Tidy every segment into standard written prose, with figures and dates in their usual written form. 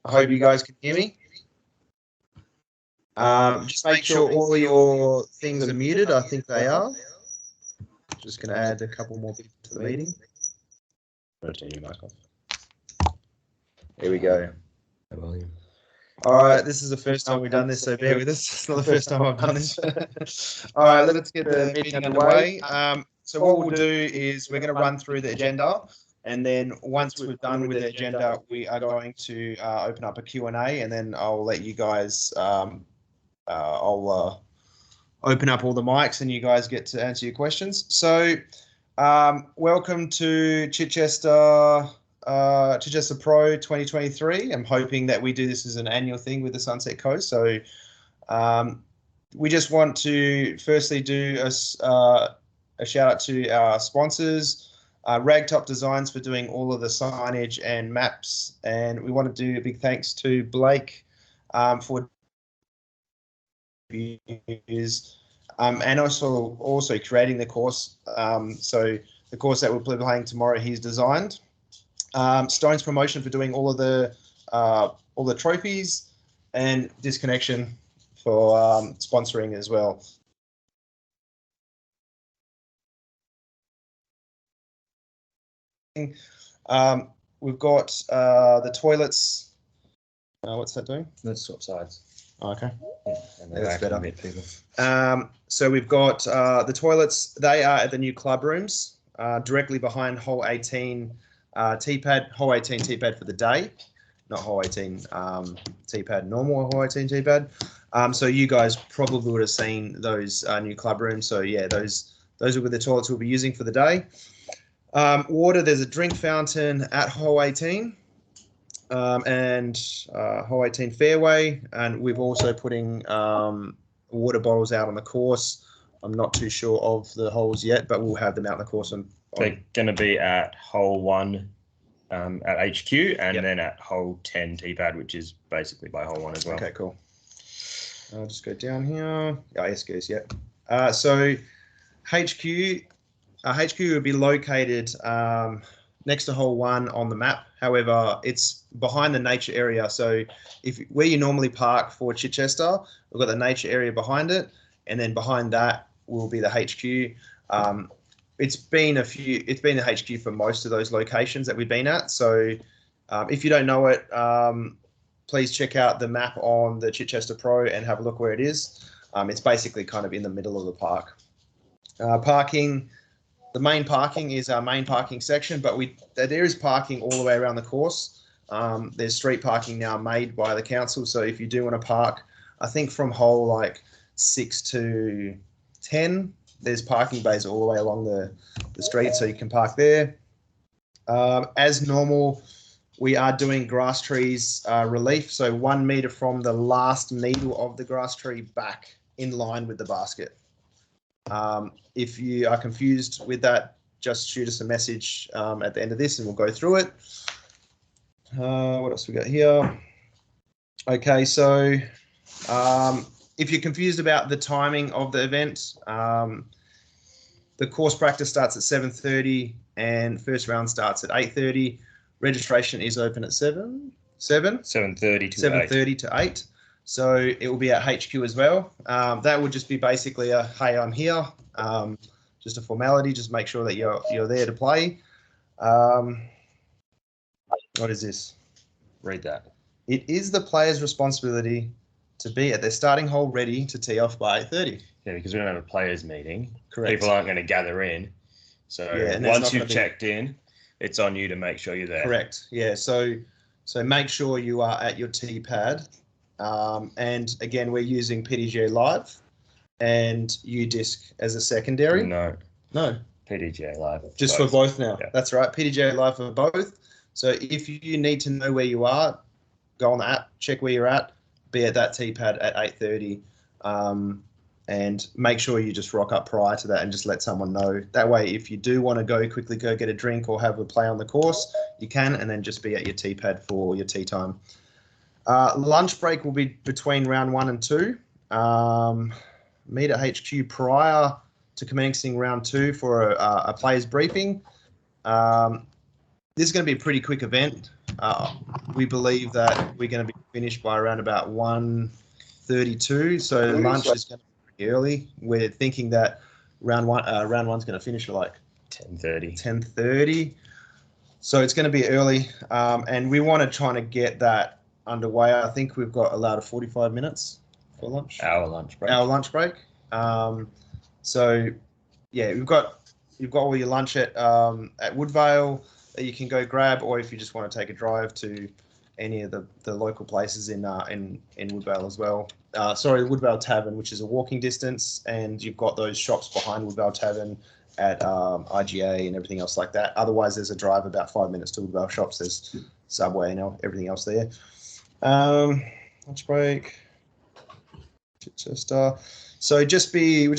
I hope you guys can hear me. Just make sure all your things are muted. I think they are. Just going to add a couple more people to the meeting. Turn your mic off. Here we go. All right, this is the first time we've done this, so bear with us. It's not the first time I've done this. All right, let's get the meeting underway. So what we'll do is we're going to run through the agenda, and then once we've done with the agenda, we are going to open up a Q&A, and then I'll let you guys, I'll open up all the mics and you guys get to answer your questions. So welcome to Chichester Pro 2023. I'm hoping that we do this as an annual thing with the Sunset Coast. So we just want to firstly do a shout out to our sponsors, Ragtop Designs, for doing all of the signage and maps. And we want to do a big thanks to Blake for and also creating the course. So the course that we'll be playing tomorrow, he's designed. Stone's Promotion for doing all the trophies, and Disconnection for sponsoring as well. We've got the toilets. What's that doing? Let's swap sides. Oh, okay. Yeah, that's better. So we've got the toilets. They are at the new club rooms, directly behind hole 18 T-pad, hole 18 T-pad for the day, not hole 18 T-pad, normal hole 18 T-pad. So you guys probably would have seen those new club rooms. So yeah, those are the toilets we'll be using for the day. Water, there's a drink fountain at hole 18. And hole 18 fairway, and we've also putting water bottles out on the course. I'm not too sure of the holes yet, but we'll have them out on the course. They're going to be at hole 1 at HQ, and then at hole 10 T-pad, which is basically by hole 1 as well. Okay, cool. I'll just go down here. Oh, yes, goes, yeah. So HQ will be located next to hole 1 on the map. However, it's behind the nature area. So where you normally park for Chichester, we've got the nature area behind it, and then behind that will be the HQ. It's been the HQ for most of those locations that we've been at. So if you don't know it, please check out the map on the Chichester Pro and have a look where it is. It's basically kind of in the middle of the park. Parking. The main parking is our main parking section, but there is parking all the way around the course. There's street parking now made by the council. So if you do want to park, I think from hole like 6 to 10, there's parking bays all the way along the street, so you can park there. As normal, we are doing grass trees relief. So 1 meter from the last needle of the grass tree back in line with the basket. If you are confused with that, just shoot us a message at the end of this and we'll go through it. What else we got here? Okay, so if you're confused about the timing of the event, the course practice starts at 7:30 and first round starts at 8:30. Registration is open at 7:30 to 8. So it will be at HQ as well. That would just be basically a, hey, I'm here. Just a formality. Just make sure that you're there to play. What is this? Read that. It is the player's responsibility to be at their starting hole ready to tee off by 8:30. Yeah, because we don't have a players meeting. Correct. People aren't going to gather in. So yeah, once you've checked in, it's on you to make sure you're there. Correct. Yeah. So make sure you are at your tee pad. And again, we're using PDGA Live and UDisc as a secondary. No. PDGA Live. Just both. For both now. Yeah. That's right. PDGA Live for both. So if you need to know where you are, go on the app, check where you're at, be at that tee pad at 8:30, and make sure you just rock up prior to that and just let someone know. That way, if you do want to quickly go get a drink or have a play on the course, you can, and then just be at your tee pad for your tee time. Lunch break will be between round 1 and 2. Meet at HQ prior to commencing round 2 for a players briefing. This is going to be a pretty quick event. We believe that we're going to be finished by around about 1:32. So lunch is going to be pretty early. We're thinking that round one's going to finish at like 10:30. 10:30. So it's going to be early, and we want to try to get that underway. I think we've got allowed 45 minutes for lunch. Our lunch break. Our lunch break. So yeah, you've got all your lunch at Woodvale that you can go grab, or if you just want to take a drive to any of the local places in Woodvale as well. Sorry, Woodvale Tavern, which is a walking distance, and you've got those shops behind Woodvale Tavern at IGA and everything else like that. Otherwise, there's a drive about 5 minutes to Woodvale shops. There's Subway and everything else there. Lunch break. Chichester. So we just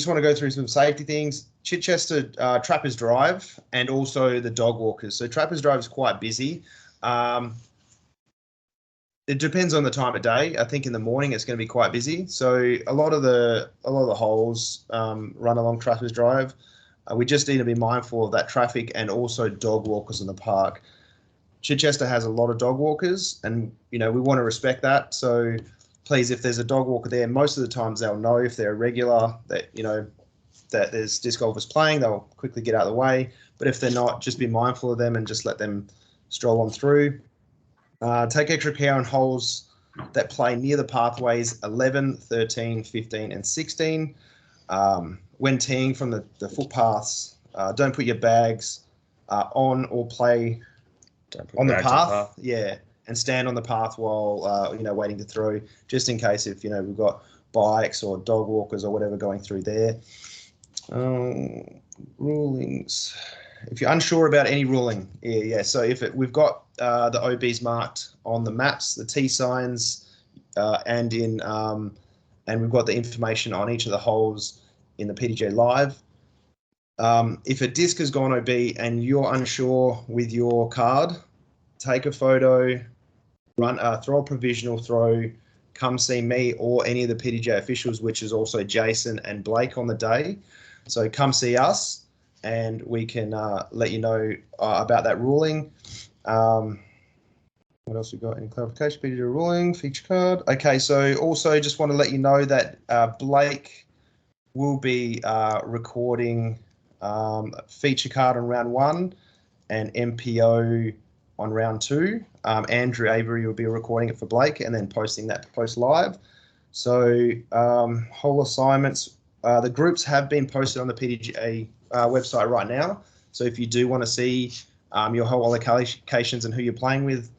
want to go through some safety things. Chichester Trappers Drive and also the dog walkers. So Trappers Drive is quite busy. It depends on the time of day. I think in the morning it's going to be quite busy. So a lot of the holes run along Trappers Drive. We just need to be mindful of that traffic and also dog walkers in the park. Chichester has a lot of dog walkers, and we want to respect that. So please, if there's a dog walker there, most of the times they'll know if they're a regular that that there's disc golfers playing. They'll quickly get out of the way. But if they're not, just be mindful of them and just let them stroll on through. Take extra care on holes that play near the pathways 11, 13, 15, and 16. When teeing from the footpaths, don't put your bags on or play on the path. Yeah, and stand on the path while waiting to throw, just in case if we've got bikes or dog walkers or whatever going through there. Rulings. If you're unsure about any ruling, so if we've got the OBs marked on the maps, the T signs, and we've got the information on each of the holes in the PDJ Live. If a disc has gone OB and you're unsure with your card, take a photo, throw a provisional throw, come see me or any of the PDJ officials, which is also Jason and Blake on the day. So come see us and we can let you know about that ruling. What else we got? Any clarification? PDJ ruling, feature card. Okay, so also just want to let you know that Blake will be recording feature card on round 1 and MPO on round 2. Andrew Avery will be recording it for Blake and then posting that post live. So whole assignments, the groups have been posted on the PDGA website right now. So if you do want to see your whole allocations and who you're playing with,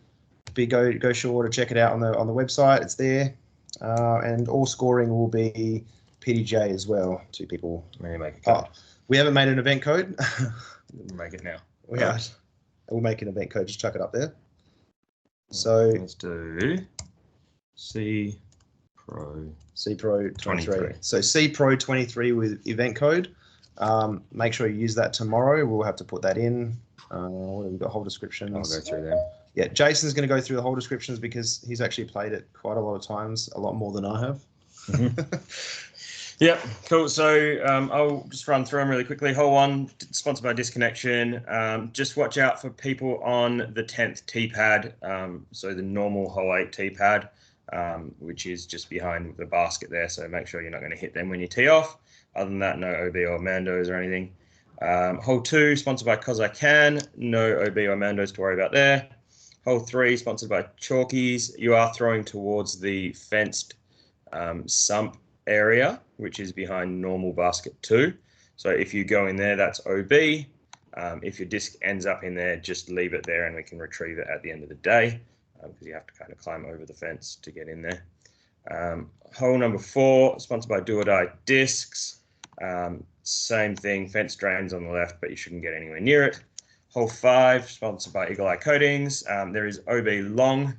go sure to check it out on the website. It's there, and all scoring will be PDJ as well. 2 people. Maybe make a code. We haven't made an event code. We'll make it now. We'll make an event code. Just chuck it up there. So let's do C Pro 23. So C Pro 23 with event code. Make sure you use that tomorrow. We'll have to put that in. What have we got? Whole descriptions. I'll go through them. Yeah, Jason's going to go through the whole descriptions because he's actually played it quite a lot of times, a lot more than I have. Yeah, cool. So I'll just run through them really quickly. Hole 1, sponsored by Disconnection. Just watch out for people on the 10th tee pad. So the normal hole 8 tee pad, which is just behind the basket there. So make sure you're not going to hit them when you tee off. Other than that, no OB or Mandos or anything. Hole 2, sponsored by Cause I Can. No OB or Mandos to worry about there. Hole 3, sponsored by Chalkies. You are throwing towards the fenced sump area, which is behind normal basket 2. So if you go in there, that's OB. If your disc ends up in there, just leave it there and we can retrieve it at the end of the day, because you have to kind of climb over the fence to get in there. Hole number 4, sponsored by Do or Die Discs. Same thing, fence drains on the left, but you shouldn't get anywhere near it. Hole 5, sponsored by Eagle Eye Coatings. There is OB long.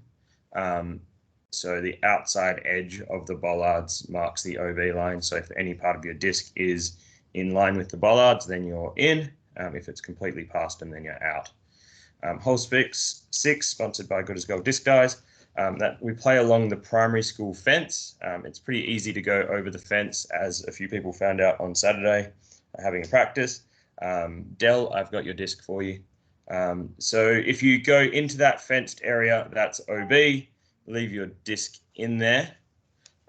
So the outside edge of the bollards marks the OB line. So if any part of your disc is in line with the bollards, then you're in. If it's completely past them, then you're out. Hole 6, sponsored by Good as Gold Disc Dies. That we play along the primary school fence. It's pretty easy to go over the fence, as a few people found out on Saturday having a practice. Dell, I've got your disc for you. So if you go into that fenced area, that's OB, leave your disc in there,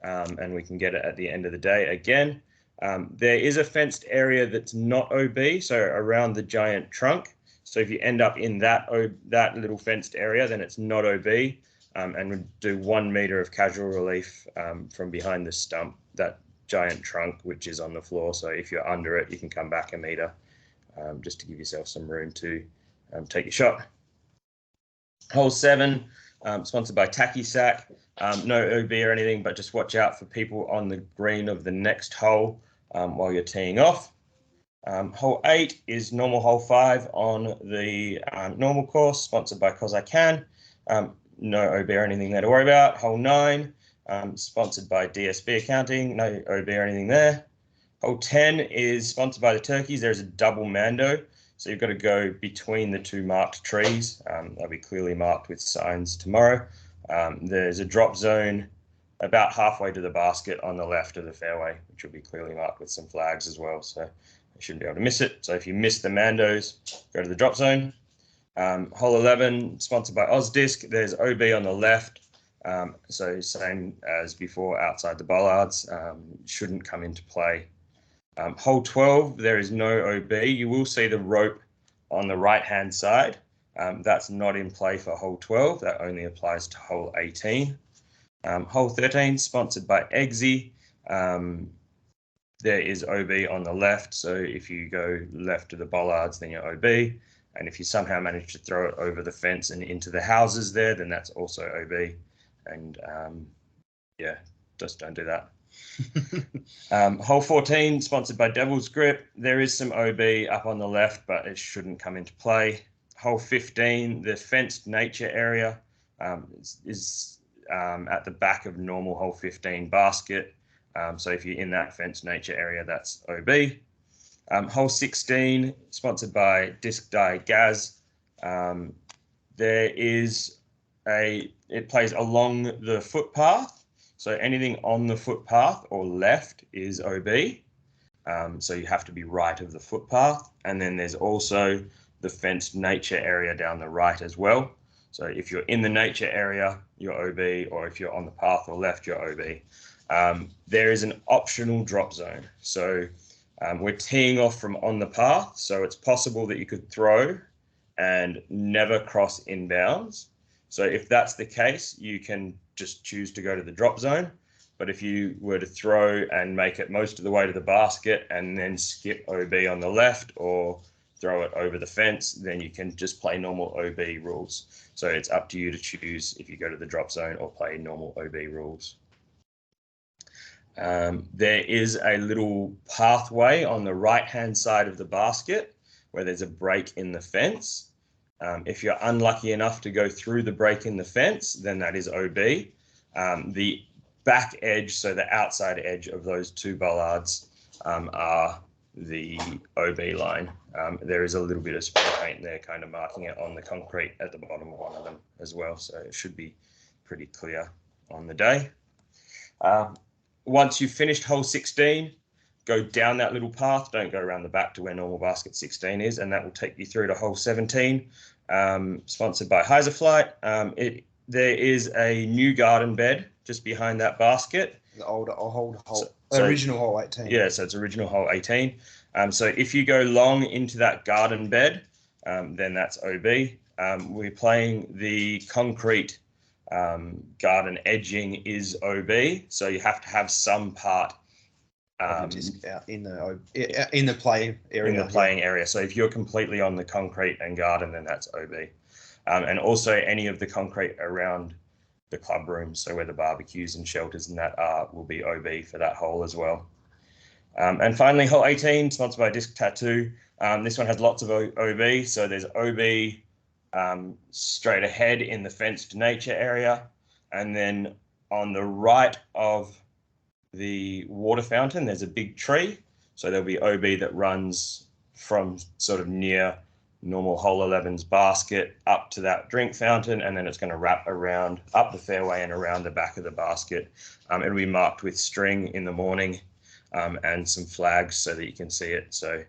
and we can get it at the end of the day again. There is a fenced area that's not OB, so around the giant trunk. So if you end up in that little fenced area, then it's not OB, and we do 1 meter of casual relief from behind the stump, that giant trunk, which is on the floor. So if you're under it, you can come back a meter, just to give yourself some room to take your shot. Hole 7, sponsored by Tacky Sack. No OB or anything, but just watch out for people on the green of the next hole while you're teeing off. Hole 8 is normal hole 5 on the normal course, sponsored by Cause I Can. No OB or anything there to worry about. Hole 9, sponsored by DSB Accounting. No OB or anything there. Hole 10 is sponsored by the Turkeys. There's a double mando, so you've got to go between the 2 marked trees. They'll be clearly marked with signs tomorrow. There's a drop zone about halfway to the basket on the left of the fairway, which will be clearly marked with some flags as well, so you shouldn't be able to miss it. So if you miss the mandos, go to the drop zone. Hole 11, sponsored by Ausdisc. There's OB on the left, so same as before, outside the bollards, shouldn't come into play. Hole 12, there is no OB. You will see the rope on the right-hand side. That's not in play for hole 12. That only applies to hole 18. Hole 13, sponsored by Eggsy. There is OB on the left. So if you go left to the bollards, then you're OB. And if you somehow manage to throw it over the fence and into the houses there, then that's also OB. And yeah, just don't do that. Hole 14, sponsored by Devil's Grip. There is some OB up on the left, but it shouldn't come into play. Hole 15, the fenced nature area is at the back of normal hole 15 basket. So if you're in that fenced nature area, that's OB. Hole 16, sponsored by Disc Die Gaz. It plays along the footpath. So anything on the footpath or left is OB. So you have to be right of the footpath. And then there's also the fenced nature area down the right as well. So if you're in the nature area, you're OB, or if you're on the path or left, you're OB. There is an optional drop zone. So we're teeing off from on the path. So it's possible that you could throw and never cross inbounds. So if that's the case, you can just choose to go to the drop zone. But if you were to throw and make it most of the way to the basket and then skip OB on the left or throw it over the fence, then you can just play normal OB rules. So it's up to you to choose if you go to the drop zone or play normal OB rules. There is a little pathway on the right-hand side of the basket where there's a break in the fence. If you're unlucky enough to go through the break in the fence, then that is OB. The back edge, so the outside edge of those 2 bollards are the OB line. There is a little bit of spray paint there kind of marking it on the concrete at the bottom of one of them as well, so it should be pretty clear on the day. Once you've finished hole 16, go down that little path. Don't go around the back to where normal basket 16 is, and that will take you through to hole 17, sponsored by Heiser Flight. There is a new garden bed just behind that basket. The older original hole 18. Yeah, so it's original hole 18. So if you go long into that garden bed, then that's OB. We're playing the concrete garden edging is OB, so you have to have some part in the play area. In the playing area. So if you're completely on the concrete and garden, then that's OB. And also any of the concrete around the club rooms, so where the barbecues and shelters and that are, will be OB for that hole as well. And finally, hole 18, sponsored by Disc Tattoo. This one has lots of OB. So there's OB straight ahead in the fenced nature area. And then on the right of the water fountain, there's a big tree. So there'll be OB that runs from sort of near normal hole 11's basket up to that drink fountain, and then it's going to wrap around up the fairway and around the back of the basket. It'll be marked with string in the morning and some flags so that you can see it. So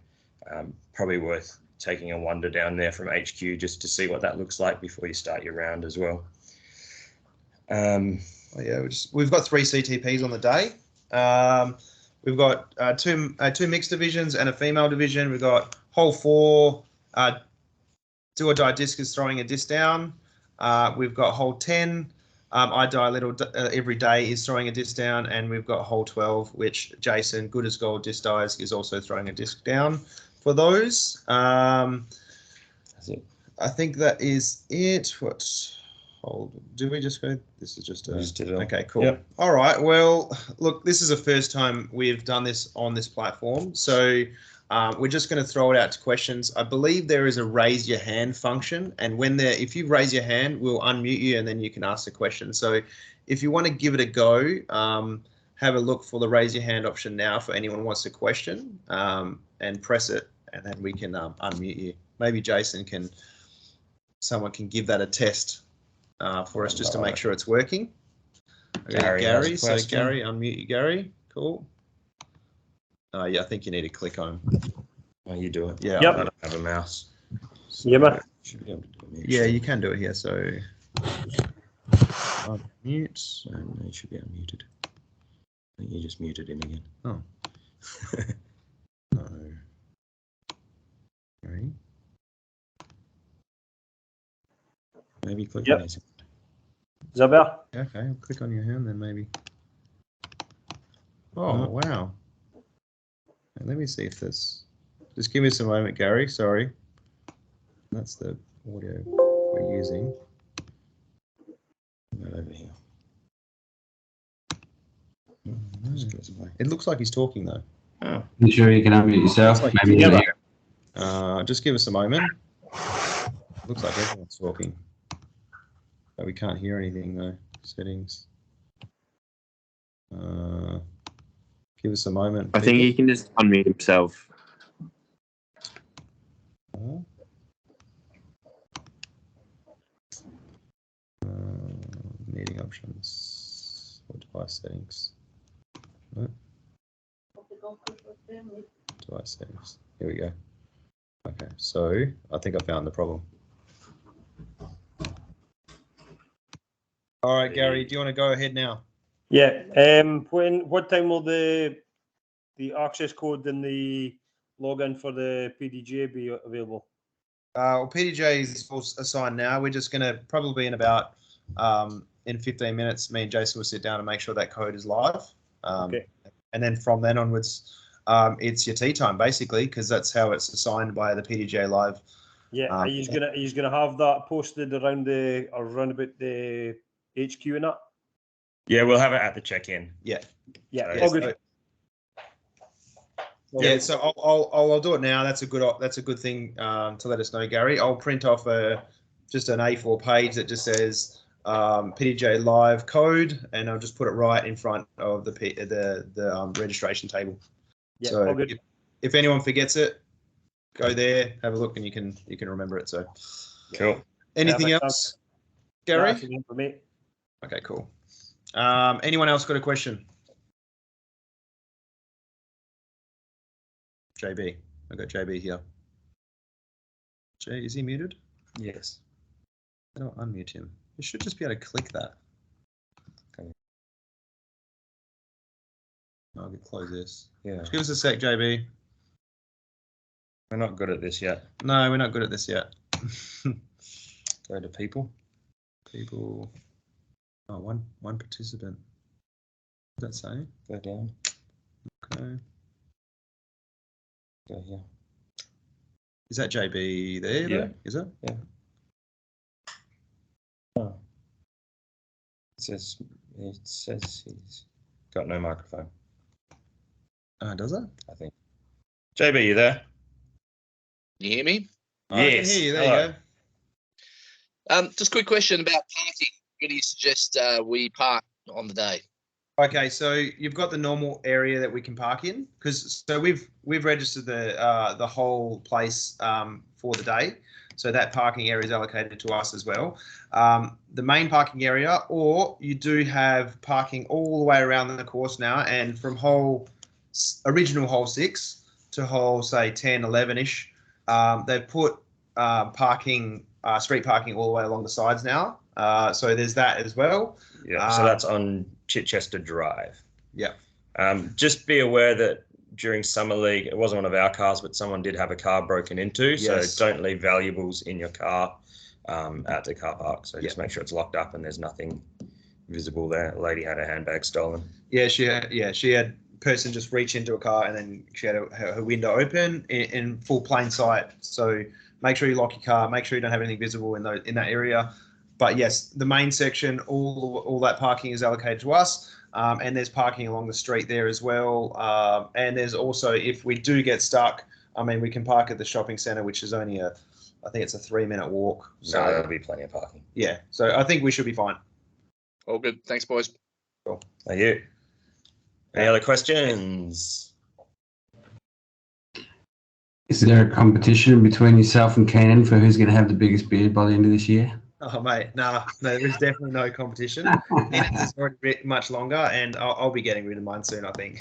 probably worth taking a wander down there from HQ just to see what that looks like before you start your round as well. Oh, yeah, we've got 3 CTPs on the day. We've got two mixed divisions and a female division. We've got hole 4, do or die discus throwing a disc down. We've got hole 10. I die a little every day is throwing a disc down, and we've got hole 12, which Jason, good as gold disc dies, is also throwing a disc down for those. That's it. I think that is it. What? Do we just go? This is just okay, cool. Yep. All right. Well, look, this is the first time we've done this on this platform, so we're just going to throw it out to questions. I believe there is a raise your hand function, and if you raise your hand, we'll unmute you, and then you can ask the question. So, if you want to give it a go, have a look for the raise your hand option now for anyone who wants a question, and press it, and then we can unmute you. Maybe someone can give that a test. For us just to make sure it's working. Okay, Gary. So Gary, unmute you, Gary. Cool. Yeah, I think you need to click on. Oh, you do it. Yeah. Yep. I don't have a mouse. So yeah, man. Yeah, you can do it here. So unmute. No, you should be unmuted. I think you just muted him again. Oh. No. Gary. Maybe click yep. on it. Is that better? Okay, I'll click on your hand then maybe. Oh, wow. And let me see if this. Just give me some moment, Gary. Sorry. That's the audio we're using. Right over here. Oh, no. It looks like he's talking though. Oh. You sure you can unmute yourself? Like maybe just give us a moment. Looks like everyone's talking. But we can't hear anything though. Settings. Give us a moment. I think he can just unmute himself. Meeting options or device settings. No. Device settings. Here we go. Okay, so I think I found the problem. All right, Gary, do you want to go ahead now? Yeah. What time will the access code and the login for the PDJ be available? Well, PDJ is all assigned now. We're just going to probably in about in 15 minutes, me and Jason will sit down and make sure that code is live. Okay. And then from then onwards, it's your tea time basically, because that's how it's assigned by the PDJ live. Yeah. Are you gonna have that posted around about the HQ and that? Yeah, we'll have it at the check-in. Yeah. Yeah. So, good. Yeah, so I'll do it now. That's a good thing to let us know, Gary. I'll print off just an A4 page that just says PDJ live code, and I'll just put it right in front of the registration table. Yeah, so all good. If anyone forgets it, go there, have a look, and you can remember it. So cool. Anything else, Gary? Nothing for me. Okay, cool. Anyone else got a question? JB. I got JB here. Jay, is he muted? Yes. I don't unmute him. You should just be able to click that. Okay. I'll close this. Yeah. Just give us a sec, JB. We're not good at this yet. No, we're not good at this yet. Go to people. People. Oh, one participant. What does that say? Go down. Okay. Go here. Is that JB there? Yeah. Though? Is it? Yeah. Oh. It says he's got no microphone. Does it? I think. JB, you there? Can you hear me? Oh, yes. I can hear you. There you go. Just a quick question about parking. Where do you suggest we park on the day? Okay, so you've got the normal area that we can park in, because we've registered the whole place for the day, so that parking area is allocated to us as well. The main parking area, or you do have parking all the way around the course now, and from original hole 6 to hole say 10, 11ish, they've put parking, street parking all the way along the sides now. So there's that as well. Yeah, so that's on Chichester Drive. Yeah. Just be aware that during Summer League, it wasn't one of our cars, but someone did have a car broken into. Yes. So don't leave valuables in your car at the car park. So just make sure it's locked up and there's nothing visible there. A lady had her handbag stolen. Yeah, she had person just reach into a car and then she had her window open in full plain sight. So make sure you lock your car. Make sure you don't have anything visible in that area. But yes, the main section, all that parking is allocated to us. And there's parking along the street there as well. And there's also, if we do get stuck, I mean, we can park at the shopping centre, which is only I think it's a 3-minute walk. So there'll be plenty of parking. Yeah, so I think we should be fine. All good. Thanks, boys. Cool. Thank you. Any other questions? Is there a competition between yourself and Keenan for who's going to have the biggest beard by the end of this year? Oh, mate, no, there's definitely no competition. It's already much longer, and I'll be getting rid of mine soon, I think.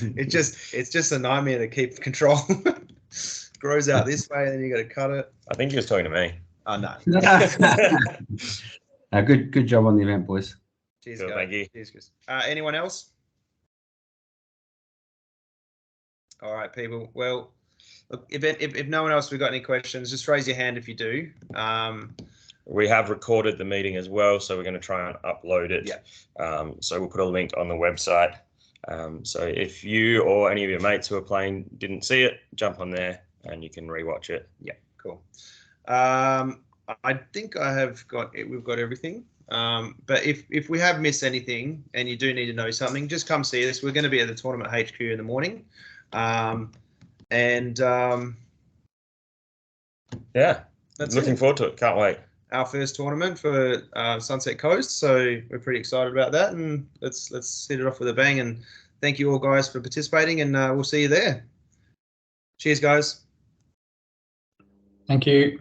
It's just a nightmare to keep control. Grows out this way, and then you got to cut it. I think he was talking to me. Oh, no. Good job on the event, boys. Cheers, Cool, guys. thank you. Cheers, Chris. Anyone else? All right, people. Well, look, if no one else has got any questions, just raise your hand if you do. We have recorded the meeting as well, so we're going to try and upload it. Yeah. So we'll put a link on the website. So if you or any of your mates who are playing didn't see it, jump on there and you can rewatch it. Yeah, cool. I think we've got everything. But if we have missed anything and you do need to know something, just come see us. We're going to be at the tournament HQ in the morning. Yeah, that's looking forward to it. Can't wait. Our first tournament for Sunset Coast, so we're pretty excited about that, and let's hit it off with a bang. And thank you all guys for participating, and we'll see you there. Cheers, guys. Thank you.